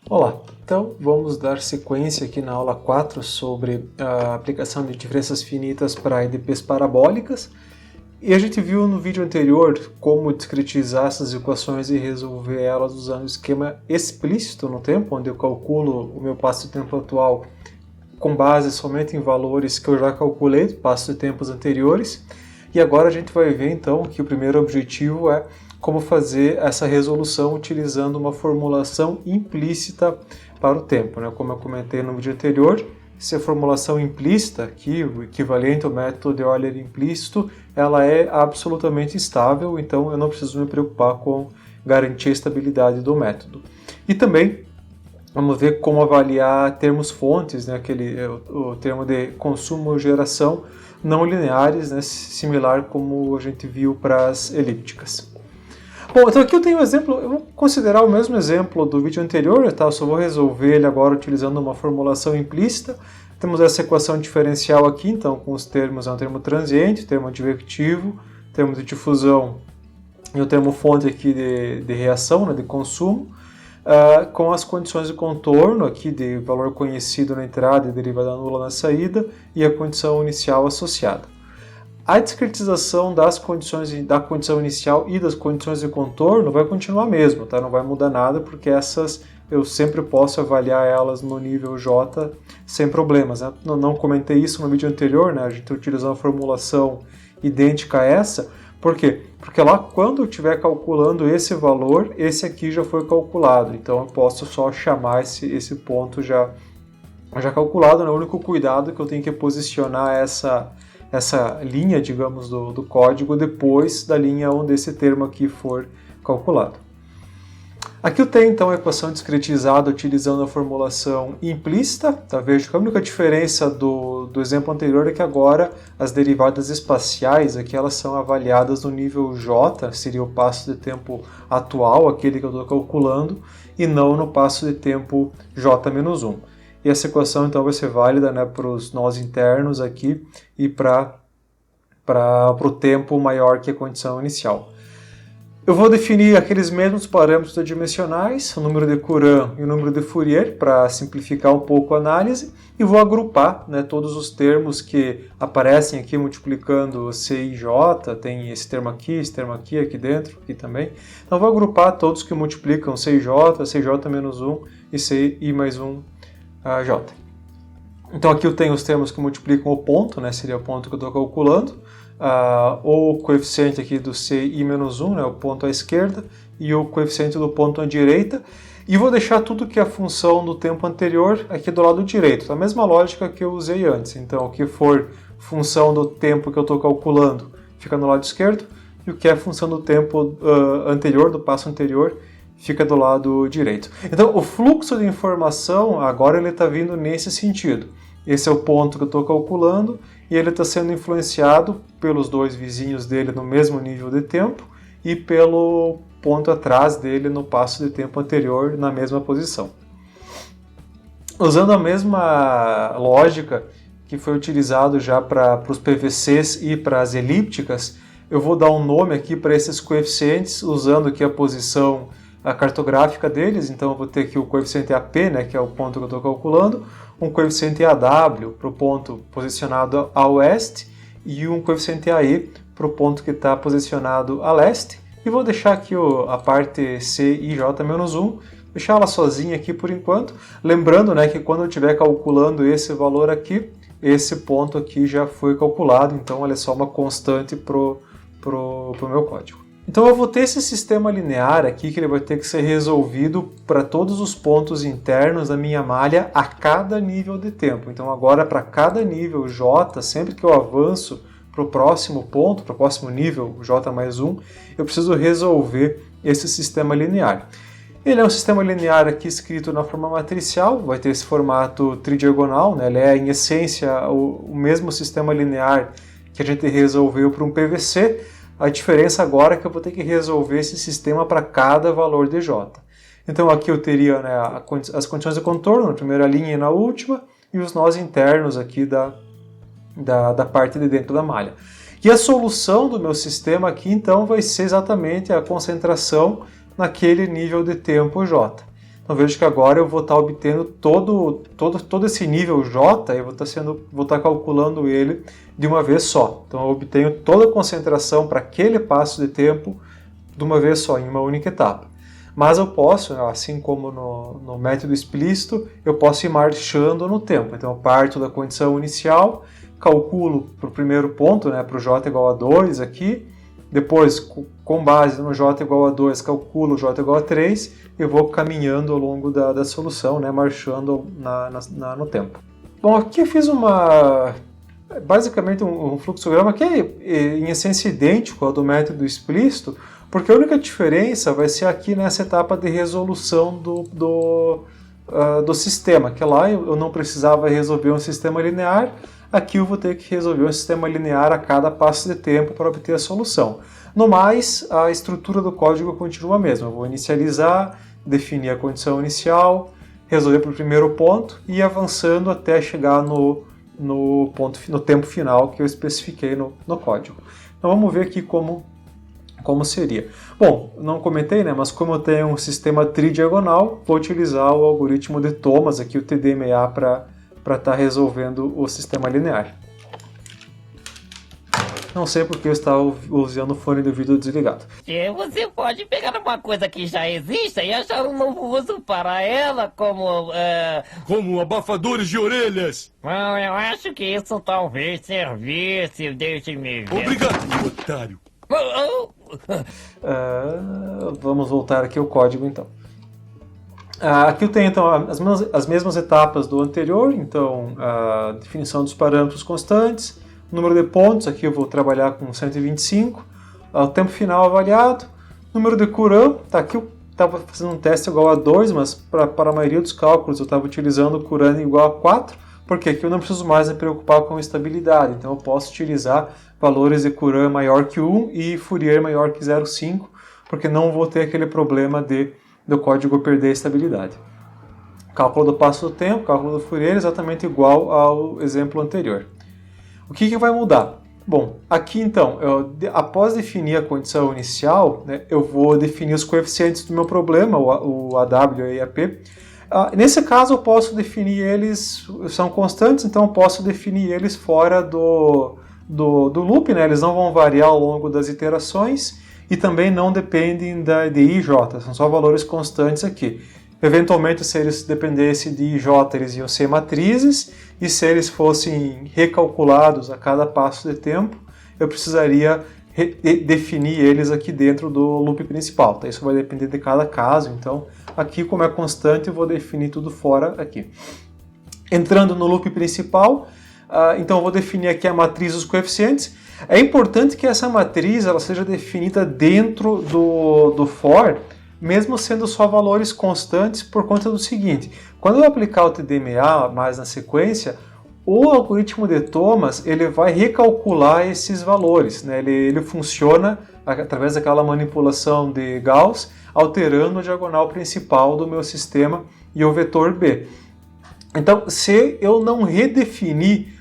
Olá, então vamos dar sequência aqui na aula 4 sobre a aplicação de diferenças finitas para EDPs parabólicas. E a gente viu no vídeo anterior como discretizar essas equações e resolver elas usando o esquema explícito no tempo, onde eu calculo o meu passo de tempo atual com base somente em valores que eu já calculei, passo de tempos anteriores. E agora a gente vai ver então que o primeiro objetivo é como fazer essa resolução utilizando uma formulação implícita para o tempo, né? Como eu comentei no vídeo anterior, se a formulação implícita, aqui, o equivalente ao método de Euler implícito, ela é absolutamente estável, então eu não preciso me preocupar com garantir a estabilidade do método. E também vamos ver como avaliar termos fontes, né? O termo de consumo ou geração não lineares, né? Similar como a gente viu para as elípticas. Bom, então aqui eu tenho um exemplo, eu vou considerar o mesmo exemplo do vídeo anterior, tá? Eu só vou resolver ele agora utilizando uma formulação implícita. Temos essa equação diferencial aqui, então com os termos, é um termo transiente, termo advectivo, termo de difusão e o termo fonte aqui de reação, né, de consumo, com as condições de contorno aqui de valor conhecido na entrada e derivada nula na saída e a condição inicial associada. A discretização da condição inicial e das condições de contorno vai continuar mesmo, tá? Não vai mudar nada, porque essas eu sempre posso avaliar elas no nível J sem problemas, né? Não comentei isso no vídeo anterior, né? A gente utilizou uma formulação idêntica a essa. Por quê? Porque lá quando eu estiver calculando esse valor, esse aqui já foi calculado. Então eu posso só chamar esse ponto já calculado, né? O único cuidado que eu tenho que posicionar essa linha, digamos, do código depois da linha onde esse termo aqui for calculado. Aqui eu tenho então a equação discretizada utilizando a formulação implícita. Tá? Veja que a única diferença do exemplo anterior é que agora as derivadas espaciais aqui elas são avaliadas no nível J, seria o passo de tempo atual, aquele que eu estou calculando, e não no passo de tempo J-1. E essa equação então vai ser válida, né, para os nós internos aqui e para o tempo maior que a condição inicial. Eu vou definir aqueles mesmos parâmetros adimensionais, o número de Courant e o número de Fourier, para simplificar um pouco a análise, e vou agrupar, né, todos os termos que aparecem aqui multiplicando C e J, tem esse termo aqui dentro, aqui também. Então vou agrupar todos que multiplicam C e J, CJ menos 1 e CI mais 1 J. Então aqui eu tenho os termos que multiplicam o ponto, né, seria o ponto que eu estou calculando, o coeficiente aqui do CI-1, né, o ponto à esquerda, e o coeficiente do ponto à direita, e vou deixar tudo que é a função do tempo anterior aqui do lado direito, a mesma lógica que eu usei antes. Então o que for função do tempo que eu estou calculando fica no lado esquerdo, e o que é função do tempo anterior, do passo anterior, fica do lado direito. Então, o fluxo de informação, agora ele está vindo nesse sentido. Esse é o ponto que eu estou calculando e ele está sendo influenciado pelos dois vizinhos dele no mesmo nível de tempo e pelo ponto atrás dele no passo de tempo anterior na mesma posição. Usando a mesma lógica que foi utilizado já para os PVCs e para as elípticas, eu vou dar um nome aqui para esses coeficientes usando aqui a posição cartográfica deles. Então eu vou ter aqui o coeficiente AP, né, que é o ponto que eu estou calculando, um coeficiente AW para o ponto posicionado a oeste e um coeficiente AE para o ponto que está posicionado a leste, e vou deixar aqui a parte CIJ-1, deixar ela sozinha aqui por enquanto, lembrando, né, que quando eu estiver calculando esse valor aqui, esse ponto aqui já foi calculado, então ela é só uma constante pro meu código. Então eu vou ter esse sistema linear aqui que ele vai ter que ser resolvido para todos os pontos internos da minha malha a cada nível de tempo. Então agora para cada nível J, sempre que eu avanço para o próximo ponto, para o próximo nível J mais 1, eu preciso resolver esse sistema linear. Ele é um sistema linear aqui escrito na forma matricial, vai ter esse formato tridiagonal, né? Ele é em essência o mesmo sistema linear que a gente resolveu para um PVC. A diferença agora é que eu vou ter que resolver esse sistema para cada valor de J. Então aqui eu teria, né, as condições de contorno na primeira linha e na última, e os nós internos aqui da parte de dentro da malha. E a solução do meu sistema aqui então vai ser exatamente a concentração naquele nível de tempo J. Então vejo que agora eu vou estar obtendo todo esse nível J, eu vou estar calculando ele de uma vez só. Então eu obtenho toda a concentração para aquele passo de tempo de uma vez só, em uma única etapa. Mas eu posso, assim como no método explícito, eu posso ir marchando no tempo. Então eu parto da condição inicial, calculo para o primeiro ponto, né, para o J igual a 2 aqui, depois, com base no J igual a 2, calculo o J igual a 3 e vou caminhando ao longo da solução, né, marchando no tempo. Bom, aqui eu fiz basicamente um fluxograma que é em essência idêntico ao do método explícito, porque a única diferença vai ser aqui nessa etapa de resolução do sistema, que lá eu não precisava resolver um sistema linear, aqui eu vou ter que resolver um sistema linear a cada passo de tempo para obter a solução. No mais, a estrutura do código continua a mesma. Eu vou inicializar, definir a condição inicial, resolver para o primeiro ponto e ir avançando até chegar no tempo final que eu especifiquei no código. Então vamos ver aqui como seria. Bom, não comentei, né, mas como eu tenho um sistema tridiagonal, vou utilizar o algoritmo de Thomas, aqui o TDMA, para estar resolvendo o sistema linear. Não sei porque eu estava usando o fone do vídeo desligado. Você pode pegar uma coisa que já existe e achar um novo uso para ela, como abafadores de orelhas. Bom, eu acho que isso talvez servisse, deixe-me ver. Obrigado, otário. Vamos voltar aqui ao código, então. Aqui eu tenho então as mesmas etapas do anterior, então a definição dos parâmetros constantes, o número de pontos, aqui eu vou trabalhar com 125, o tempo final avaliado, número de Courant, aqui eu estava fazendo um teste igual a 2, mas para a maioria dos cálculos eu estava utilizando o Courant igual a 4, porque aqui eu não preciso mais me preocupar com estabilidade, então eu posso utilizar valores de Courant maior que 1 e Fourier maior que 0,5, porque não vou ter aquele problema do código perder a estabilidade. Cálculo do passo do tempo, cálculo do Fourier, exatamente igual ao exemplo anterior. O que vai mudar? Bom, aqui então, após definir a condição inicial, né, eu vou definir os coeficientes do meu problema, o AW e AP. Nesse caso eu posso definir eles, são constantes, então eu posso definir eles fora do loop, né, eles não vão variar ao longo das iterações e também não dependem de IJ, são só valores constantes aqui. Eventualmente, se eles dependessem de IJ, eles iam ser matrizes, e se eles fossem recalculados a cada passo de tempo, eu precisaria definir eles aqui dentro do loop principal. Tá? Isso vai depender de cada caso, então aqui, como é constante, eu vou definir tudo fora aqui. Entrando no loop principal, então eu vou definir aqui a matriz dos coeficientes. É importante que essa matriz ela seja definida dentro do for, mesmo sendo só valores constantes, por conta do seguinte: quando eu aplicar o TDMA mais na sequência, o algoritmo de Thomas ele vai recalcular esses valores, né? Ele funciona através daquela manipulação de Gauss, alterando a diagonal principal do meu sistema e o vetor B. Então, se eu não redefinir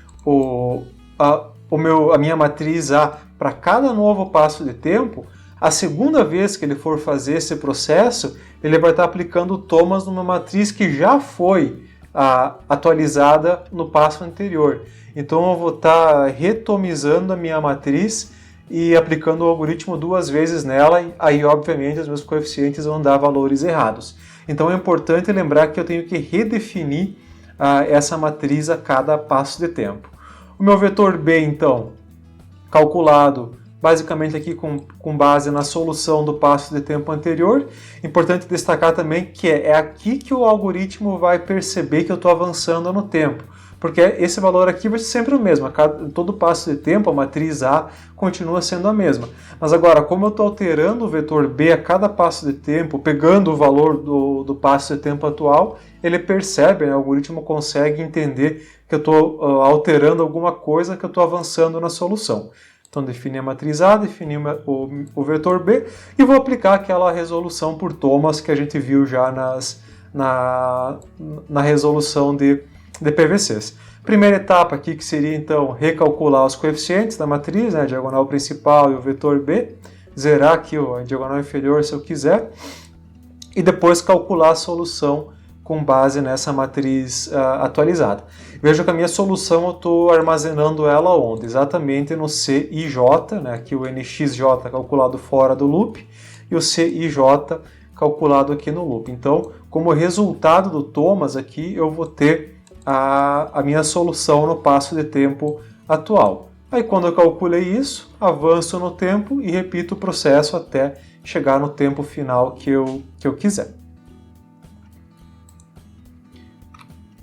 a minha matriz A para cada novo passo de tempo, a segunda vez que ele for fazer esse processo, ele vai estar aplicando o Thomas numa matriz que já foi atualizada no passo anterior. Então eu vou estar retomizando a minha matriz e aplicando o algoritmo duas vezes nela, e aí obviamente os meus coeficientes vão dar valores errados. Então é importante lembrar que eu tenho que redefinir essa matriz a cada passo de tempo. O meu vetor B, então, calculado basicamente aqui com base na solução do passo de tempo anterior. Importante destacar também que é aqui que o algoritmo vai perceber que eu estou avançando no tempo, porque esse valor aqui vai ser sempre o mesmo, todo passo de tempo, a matriz A continua sendo a mesma. Mas agora, como eu estou alterando o vetor B a cada passo de tempo, pegando o valor do passo de tempo atual, ele percebe, né, o algoritmo consegue entender que eu estou alterando alguma coisa, que eu estou avançando na solução. Então, defini a matriz A, defini o vetor B e vou aplicar aquela resolução por Thomas que a gente viu já na resolução de PVCs. Primeira etapa aqui que seria, então, recalcular os coeficientes da matriz, né, a diagonal principal e o vetor B, zerar aqui a diagonal inferior se eu quiser. e depois calcular a solução com base nessa matriz atualizada. Veja que a minha solução eu estou armazenando ela onde? Exatamente no CIJ, né? Aqui o NXJ calculado fora do loop e o CIJ calculado aqui no loop. Então, como resultado do Thomas aqui, eu vou ter a minha solução no passo de tempo atual. Aí quando eu calculei isso, avanço no tempo e repito o processo até chegar no tempo final que eu quiser.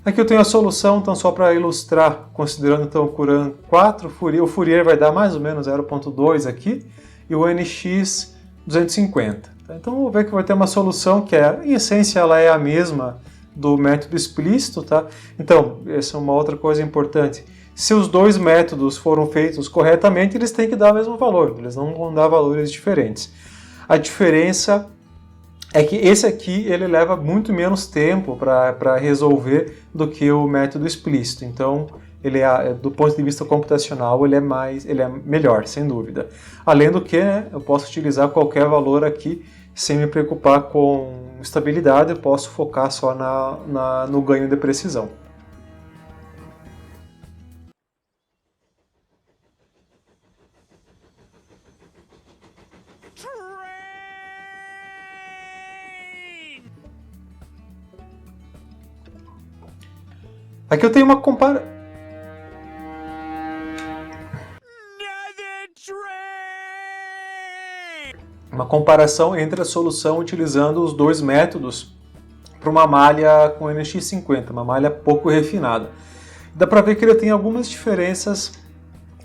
Aqui eu tenho a solução, então só para ilustrar, considerando então o Courant 4, o Fourier vai dar mais ou menos 0.2 aqui, e o NX 250. Então vamos ver que vai ter uma solução que em essência ela é a mesma do método explícito, tá? Então, essa é uma outra coisa importante. Se os dois métodos foram feitos corretamente, eles têm que dar o mesmo valor, eles não vão dar valores diferentes. A diferença é que esse aqui ele leva muito menos tempo para resolver do que o método explícito. Então, ele do ponto de vista computacional, ele é melhor, sem dúvida. Além do que, né, eu posso utilizar qualquer valor aqui sem me preocupar com estabilidade, eu posso focar só no ganho de precisão. Aqui eu tenho uma comparação entre a solução utilizando os dois métodos para uma malha com NX50, uma malha pouco refinada. Dá para ver que ele tem algumas diferenças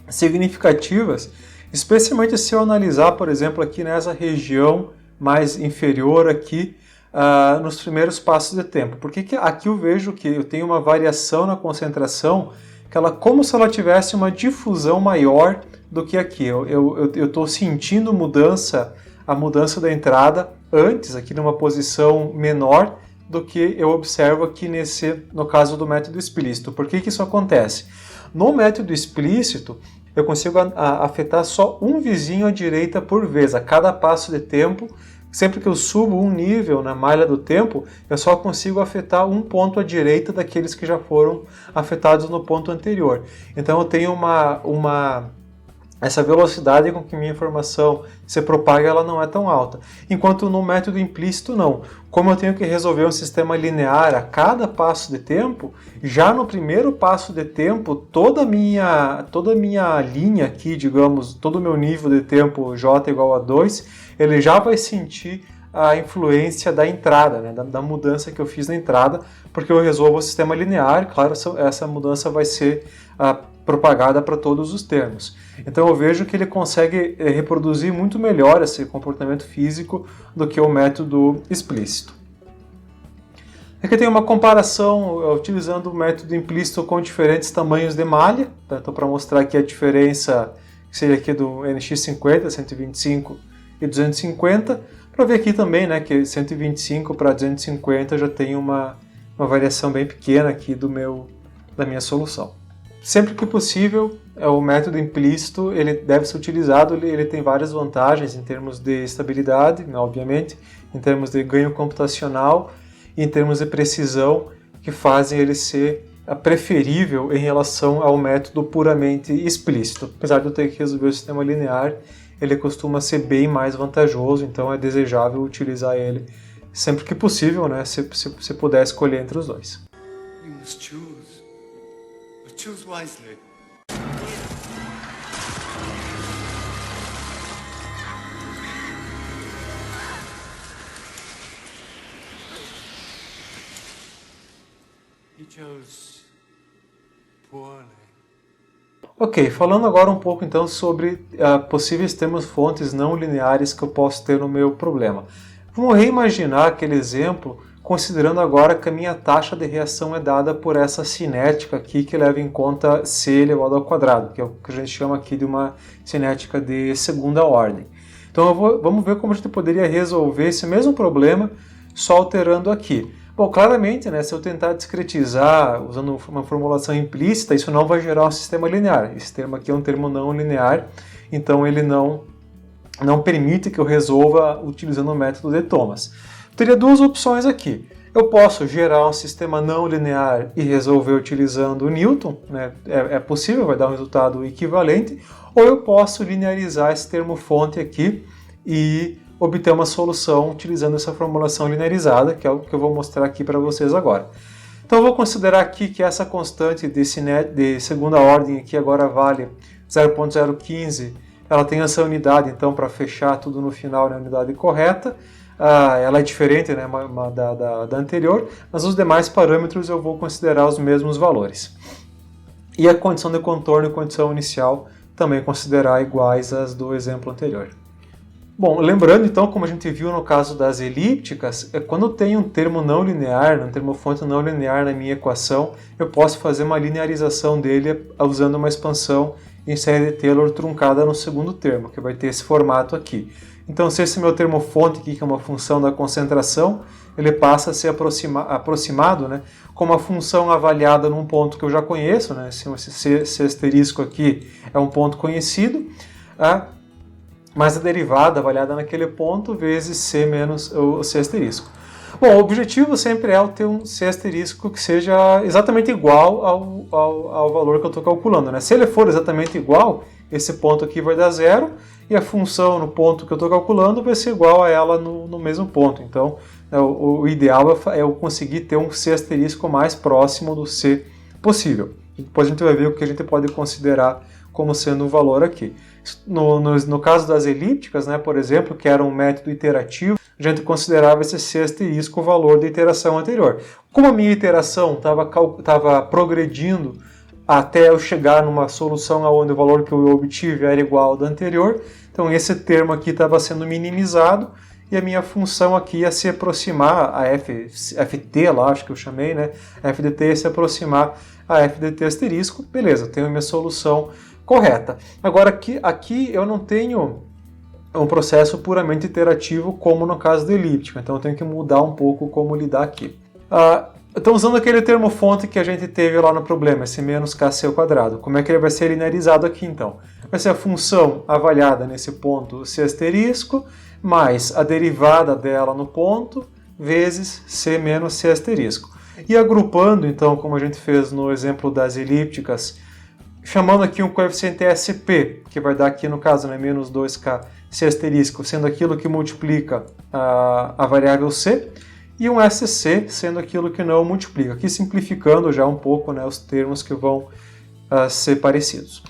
significativas, especialmente se eu analisar, por exemplo, aqui nessa região mais inferior aqui, nos primeiros passos de tempo. Porque aqui eu vejo que eu tenho uma variação na concentração, como se ela tivesse uma difusão maior do que aqui. Eu estou sentindo a mudança da entrada antes, aqui numa posição menor, do que eu observo aqui no caso do método explícito. Por que isso acontece? No método explícito, eu consigo afetar só um vizinho à direita por vez, a cada passo de tempo. Sempre que eu subo um nível na malha do tempo, eu só consigo afetar um ponto à direita daqueles que já foram afetados no ponto anterior. Então eu tenho essa velocidade com que minha informação se propaga, ela não é tão alta. Enquanto no método implícito não. Como eu tenho que resolver um sistema linear a cada passo de tempo, já no primeiro passo de tempo, toda a minha linha aqui, digamos, todo o meu nível de tempo j igual a 2, ele já vai sentir a influência da entrada, né, da mudança que eu fiz na entrada, porque eu resolvo o sistema linear, claro, essa mudança vai ser propagada para todos os termos. Então eu vejo que ele consegue reproduzir muito melhor esse comportamento físico do que o método explícito. Aqui tem uma comparação utilizando o método implícito com diferentes tamanhos de malha, tá? Então para mostrar aqui a diferença, que seria aqui do NX50, 125 e 250, para ver aqui também, né, que 125 para 250 já tem uma variação bem pequena aqui da minha solução. Sempre que possível, o método implícito ele deve ser utilizado, ele tem várias vantagens em termos de estabilidade, obviamente, em termos de ganho computacional e em termos de precisão, que fazem ele ser preferível em relação ao método puramente explícito. Apesar de eu ter que resolver o sistema linear, ele costuma ser bem mais vantajoso, então é desejável utilizar ele sempre que possível, né, se puder escolher entre os dois. You must choose. But choose wisely. He chose poorly. Ok, falando agora um pouco então sobre possíveis termos-fontes não lineares que eu posso ter no meu problema. Vamos reimaginar aquele exemplo, considerando agora que a minha taxa de reação é dada por essa cinética aqui, que leva em conta c elevado ao quadrado, que é o que a gente chama aqui de uma cinética de segunda ordem. Então vamos ver como a gente poderia resolver esse mesmo problema só alterando aqui. Bom, claramente, né, se eu tentar discretizar usando uma formulação implícita, isso não vai gerar um sistema linear. Esse termo aqui é um termo não linear, então ele não permite que eu resolva utilizando o método de Thomas. Teria duas opções aqui. Eu posso gerar um sistema não linear e resolver utilizando o Newton, né? É possível, vai dar um resultado equivalente, ou eu posso linearizar esse termo fonte aqui e obter uma solução utilizando essa formulação linearizada, que é o que eu vou mostrar aqui para vocês agora. Então eu vou considerar aqui que essa constante de segunda ordem aqui agora vale 0,015, ela tem essa unidade, então para fechar tudo no final na unidade correta, ela é diferente, né, da anterior, mas os demais parâmetros eu vou considerar os mesmos valores. E a condição de contorno e condição inicial também considerar iguais às do exemplo anterior. Bom, lembrando então, como a gente viu no caso das elípticas, quando eu tenho um termo não linear, um termo fonte não linear na minha equação, eu posso fazer uma linearização dele usando uma expansão em série de Taylor truncada no segundo termo, que vai ter esse formato aqui. Então, se esse meu termo fonte aqui, que é uma função da concentração, ele passa a ser aproximado, né, com uma função avaliada num ponto que eu já conheço, né, esse asterisco aqui é um ponto conhecido, mas a derivada avaliada naquele ponto vezes C menos o C asterisco. Bom, o objetivo sempre é ter um C asterisco que seja exatamente igual ao valor que eu estou calculando, né? Se ele for exatamente igual, esse ponto aqui vai dar zero e a função no ponto que eu estou calculando vai ser igual a ela no mesmo ponto. Então, o ideal é eu conseguir ter um C asterisco mais próximo do C possível. Depois a gente vai ver o que a gente pode considerar como sendo um valor aqui. No caso das elípticas, né, por exemplo, que era um método iterativo, a gente considerava esse C asterisco o valor da iteração anterior. Como a minha iteração estava progredindo até eu chegar numa solução onde o valor que eu obtive era igual ao da anterior, então esse termo aqui estava sendo minimizado e a minha função aqui ia se aproximar, a FT lá, acho que eu chamei, né? A FDT ia se aproximar a FDT asterisco, beleza, tenho a minha solução correta. Agora aqui eu não tenho um processo puramente iterativo como no caso da elíptica, então eu tenho que mudar um pouco como lidar aqui. Então usando aquele termo fonte que a gente teve lá no problema, esse menos kc ao quadrado, como é que ele vai ser linearizado aqui então? Vai ser a função avaliada nesse ponto C asterisco, mais a derivada dela no ponto, vezes C menos C asterisco. E agrupando então, como a gente fez no exemplo das elípticas, chamando aqui um coeficiente SP, que vai dar aqui no caso, né, menos 2k C asterisco, sendo aquilo que multiplica a variável C, e um SC, sendo aquilo que não multiplica. Aqui simplificando já um pouco, né, os termos que vão ser parecidos.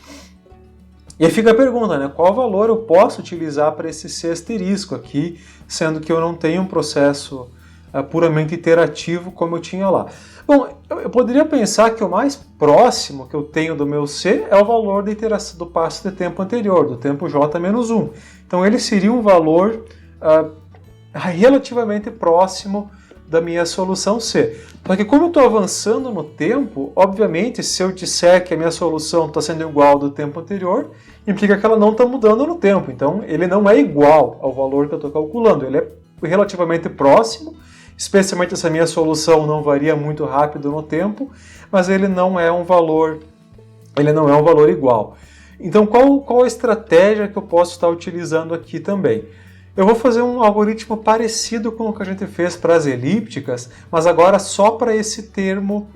E aí fica a pergunta, né, qual valor eu posso utilizar para esse C asterisco aqui, sendo que eu não tenho um processo puramente iterativo como eu tinha lá. Bom, eu poderia pensar que o mais próximo que eu tenho do meu C é o valor da iteração do passo de tempo anterior, do tempo j-1. Então ele seria um valor relativamente próximo da minha solução C. Porque como eu estou avançando no tempo, obviamente, se eu disser que a minha solução está sendo igual ao do tempo anterior, implica que ela não está mudando no tempo. Então ele não é igual ao valor que eu estou calculando, ele é relativamente próximo, especialmente se a minha solução não varia muito rápido no tempo, mas ele não é um valor igual. Então qual a estratégia que eu posso estar utilizando aqui também? Eu vou fazer um algoritmo parecido com o que a gente fez para as elípticas, mas agora só para esse termo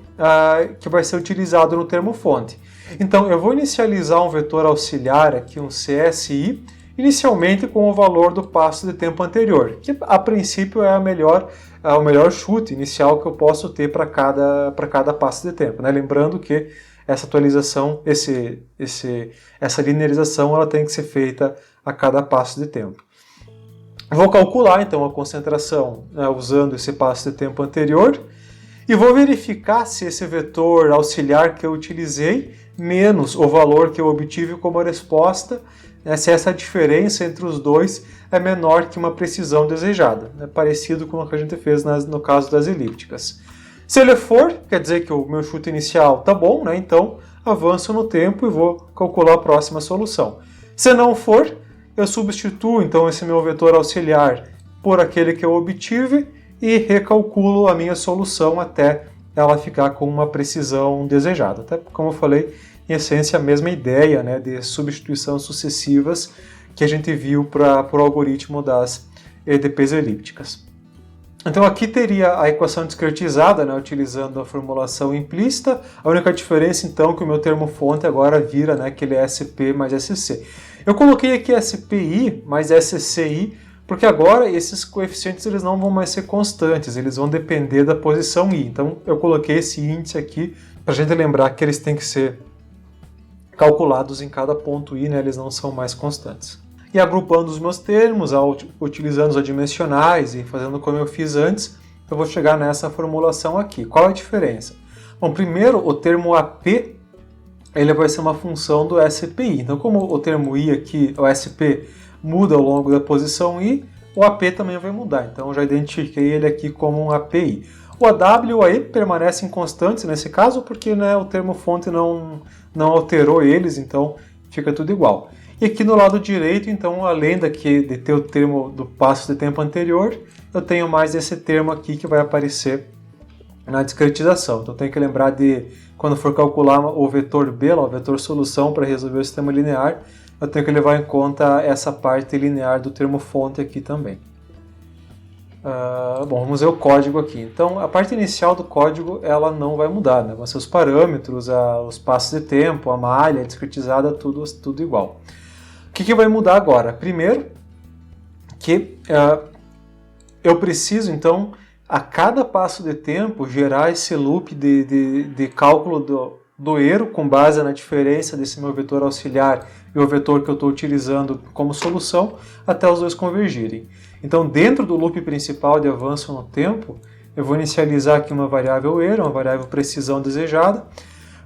que vai ser utilizado no termo fonte. Então eu vou inicializar um vetor auxiliar aqui, um CSI, inicialmente com o valor do passo de tempo anterior, que a princípio é o melhor chute inicial que eu posso ter para cada passo de tempo, né? Lembrando que essa atualização, essa linearização, ela tem que ser feita a cada passo de tempo. Vou calcular então a concentração, né, usando esse passo de tempo anterior e vou verificar se esse vetor auxiliar que eu utilizei menos o valor que eu obtive como resposta, né, se essa diferença entre os dois é menor que uma precisão desejada, né, parecido com o que a gente fez no caso das elípticas. Se ele for, quer dizer que o meu chute inicial está bom, né, então avanço no tempo e vou calcular a próxima solução. Se não for, eu substituo então esse meu vetor auxiliar por aquele que eu obtive e recalculo a minha solução até ela ficar com uma precisão desejada. Até como eu falei, em essência a mesma ideia, né, de substituição sucessivas que a gente viu para o algoritmo das EDPs elípticas. Então aqui teria a equação discretizada, né, utilizando a formulação implícita. A única diferença então é que o meu termo fonte agora vira, né, aquele SP mais SC. Eu coloquei aqui SPI mais SCI, porque agora esses coeficientes eles não vão mais ser constantes, eles vão depender da posição I. Então eu coloquei esse índice aqui para a gente lembrar que eles têm que ser calculados em cada ponto I, né, eles não são mais constantes. E agrupando os meus termos, utilizando os adimensionais e fazendo como eu fiz antes, eu vou chegar nessa formulação aqui. Qual é a diferença? Bom, primeiro, o termo AP ele vai ser uma função do SPI. Então, como o termo I aqui, o SP, muda ao longo da posição I, o AP também vai mudar. Então, eu já identifiquei ele aqui como um API. O AW e o AE permanecem constantes nesse caso, porque, né, o termo fonte não alterou eles, então fica tudo igual. E aqui no lado direito, então, além de ter o termo do passo de tempo anterior, eu tenho mais esse termo aqui que vai aparecer na discretização. Então, tenho que lembrar de, quando for calcular o vetor B, o vetor solução para resolver o sistema linear, eu tenho que levar em conta essa parte linear do termo fonte aqui também. Bom, vamos ver o código aqui. Então, a parte inicial do código ela não vai mudar, né? Vão ser os parâmetros, os passos de tempo, a malha, a discretizada, tudo igual. O que vai mudar agora? Primeiro, que eu preciso, então, a cada passo de tempo, gerar esse loop de cálculo do erro com base na diferença desse meu vetor auxiliar e o vetor que eu estou utilizando como solução, até os dois convergirem. Então, dentro do loop principal de avanço no tempo, eu vou inicializar aqui uma variável erro, uma variável precisão desejada.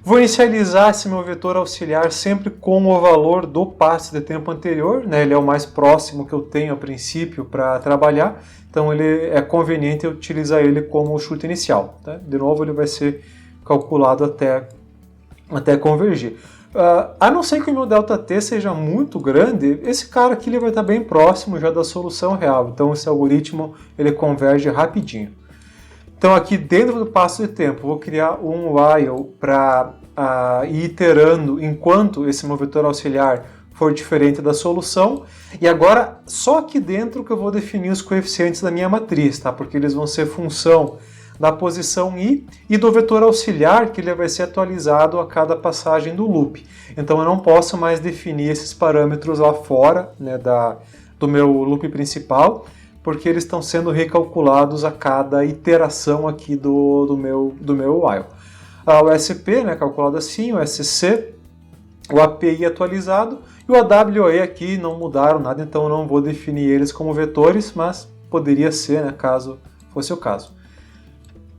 Vou inicializar esse meu vetor auxiliar sempre com o valor do passo de tempo anterior, né? Ele é o mais próximo que eu tenho a princípio para trabalhar, então ele é conveniente eu utilizar ele como chute inicial. Tá? De novo, ele vai ser calculado até convergir. A não ser que o meu ΔT seja muito grande, esse cara aqui ele vai estar bem próximo já da solução real, então esse algoritmo ele converge rapidinho. Então aqui dentro do passo de tempo, vou criar um while para ir iterando enquanto esse meu vetor auxiliar for diferente da solução. E agora, só aqui dentro que eu vou definir os coeficientes da minha matriz, tá? Porque eles vão ser função da posição I e do vetor auxiliar, que ele vai ser atualizado a cada passagem do loop. Então eu não posso mais definir esses parâmetros lá fora, né, do meu loop principal, porque eles estão sendo recalculados a cada iteração aqui do meu while. O SP, né, calculado assim, o SC, o API atualizado, e o AWE aqui não mudaram nada, então eu não vou definir eles como vetores, mas poderia ser, né, caso fosse o caso.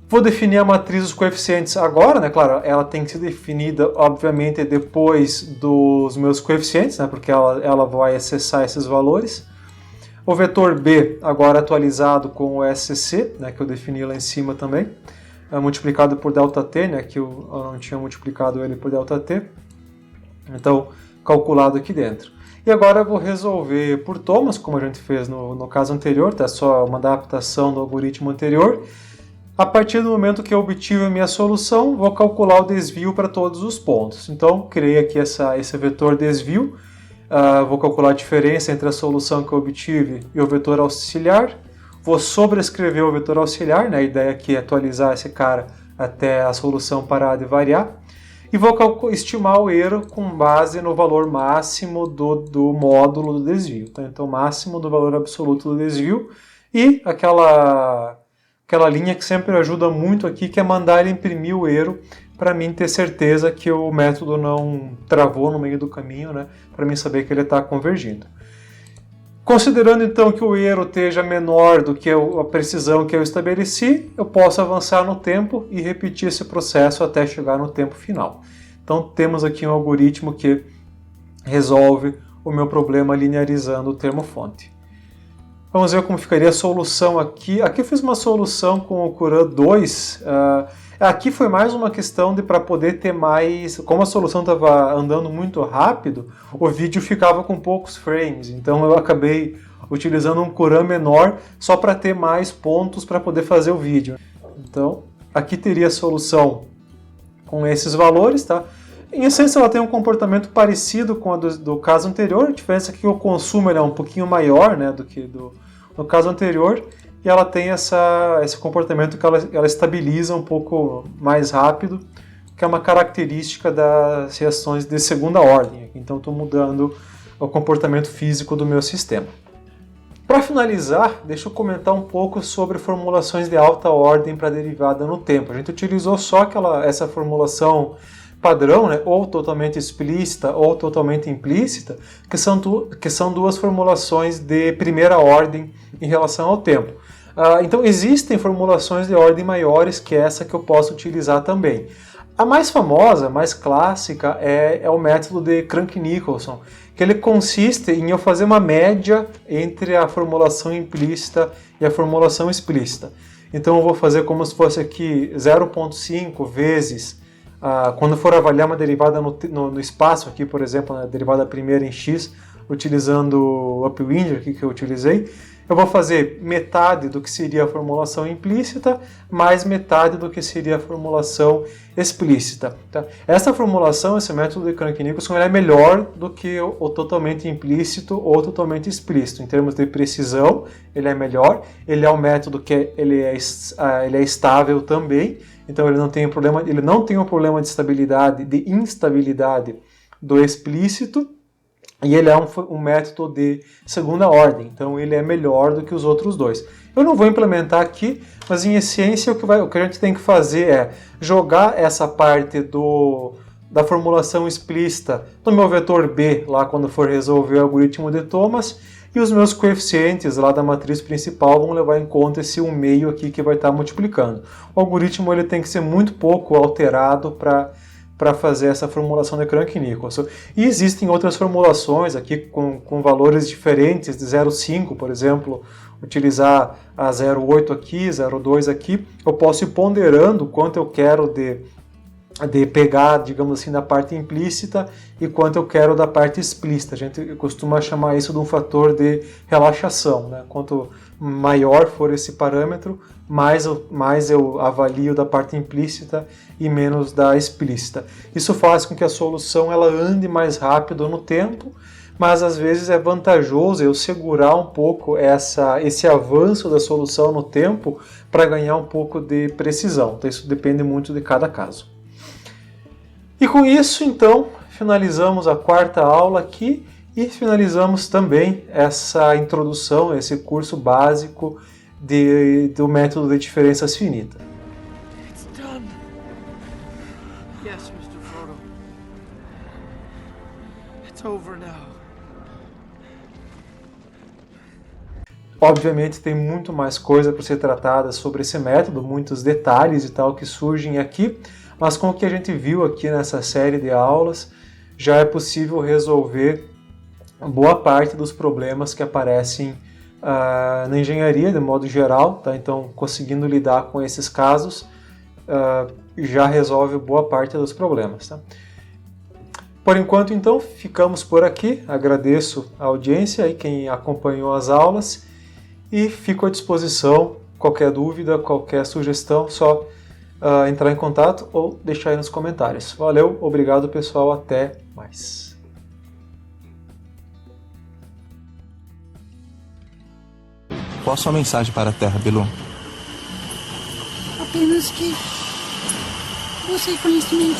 Vou definir a matriz dos coeficientes agora, né, claro, ela tem que ser definida, obviamente, depois dos meus coeficientes, né, porque ela vai acessar esses valores. O vetor B agora atualizado com o SC, né, que eu defini lá em cima também, multiplicado por ΔT, né, que eu não tinha multiplicado ele por ΔT, então calculado aqui dentro. E agora eu vou resolver por Thomas, como a gente fez no caso anterior, tá? Só uma adaptação do algoritmo anterior. A partir do momento que eu obtive a minha solução, vou calcular o desvio para todos os pontos. Então, criei aqui esse vetor desvio. Vou calcular a diferença entre a solução que eu obtive e o vetor auxiliar. Vou sobrescrever o vetor auxiliar, né? A ideia aqui é atualizar esse cara até a solução parar de variar. E vou estimar o erro com base no valor máximo do módulo do desvio. Tá? Então, máximo do valor absoluto do desvio e aquela linha que sempre ajuda muito aqui, que é mandar ele imprimir o erro para mim ter certeza que o método não travou no meio do caminho, né? Para mim saber que ele está convergindo. Considerando então que o erro esteja menor do que a precisão que eu estabeleci, eu posso avançar no tempo e repetir esse processo até chegar no tempo final. Então temos aqui um algoritmo que resolve o meu problema linearizando o termo fonte. Vamos ver como ficaria a solução aqui. Aqui eu fiz uma solução com o Courant 2. Aqui foi mais uma questão para poder ter mais... Como a solução estava andando muito rápido, o vídeo ficava com poucos frames. Então eu acabei utilizando um Courant menor só para ter mais pontos para poder fazer o vídeo. Então aqui teria a solução com esses valores, tá? Em essência ela tem um comportamento parecido com a do caso anterior, a diferença é que o consumo é um pouquinho maior, né, do que no caso anterior, e ela tem esse comportamento que ela estabiliza um pouco mais rápido, que é uma característica das reações de segunda ordem. Então estou mudando o comportamento físico do meu sistema. Para finalizar, deixa eu comentar um pouco sobre formulações de alta ordem para derivada no tempo. A gente utilizou só essa formulação padrão, né, ou totalmente explícita ou totalmente implícita, que são duas formulações de primeira ordem em relação ao tempo. Então existem formulações de ordem maiores que essa que eu posso utilizar também. A mais famosa, mais clássica, é o método de Crank-Nicolson, que ele consiste em eu fazer uma média entre a formulação implícita e a formulação explícita. Então eu vou fazer como se fosse aqui 0,5 vezes, quando for avaliar uma derivada no espaço, aqui por exemplo, na derivada primeira em x, utilizando o Upwinder aqui que eu utilizei, eu vou fazer metade do que seria a formulação implícita, mais metade do que seria a formulação explícita. Tá? Essa formulação, esse método de Crank-Nicolson, é melhor do que o totalmente implícito ou totalmente explícito. Em termos de precisão, ele é melhor. Ele é um método que ele é estável também, então ele não tem um problema de estabilidade, de instabilidade do explícito. E ele é um método de segunda ordem, então ele é melhor do que os outros dois. Eu não vou implementar aqui, mas em essência o que a gente tem que fazer é jogar essa parte da formulação explícita no meu vetor B, lá quando for resolver o algoritmo de Thomas, e os meus coeficientes lá da matriz principal vão levar em conta esse 1/2 aqui que vai estar multiplicando. O algoritmo ele tem que ser muito pouco alterado para fazer essa formulação de Crank-Nicolson. E existem outras formulações aqui com valores diferentes, de 0,5, por exemplo, utilizar a 0,8 aqui, 0,2 aqui. Eu posso ir ponderando quanto eu quero de pegar, digamos assim, da parte implícita e quanto eu quero da parte explícita. A gente costuma chamar isso de um fator de relaxação, né? Quanto maior for esse parâmetro, mais eu avalio da parte implícita e menos da explícita. Isso faz com que a solução ela ande mais rápido no tempo, mas às vezes é vantajoso eu segurar um pouco esse avanço da solução no tempo para ganhar um pouco de precisão. Então isso depende muito de cada caso. E com isso, então, finalizamos a quarta aula aqui e finalizamos também essa introdução, esse curso básico do método de diferenças finitas. It's done. Yes, Mr. Frodo. It's over now. Obviamente tem muito mais coisa para ser tratada sobre esse método, muitos detalhes e tal que surgem aqui, mas com o que a gente viu aqui nessa série de aulas, já é possível resolver boa parte dos problemas que aparecem na engenharia de modo geral, tá? Então conseguindo lidar com esses casos já resolve boa parte dos problemas. Tá? Por enquanto então ficamos por aqui, agradeço a audiência e quem acompanhou as aulas e fico à disposição, qualquer dúvida, qualquer sugestão, só entrar em contato ou deixar aí nos comentários. Valeu, obrigado pessoal, até mais. Qual a sua mensagem para a Terra, Bilu? Apenas que busque conhecimento.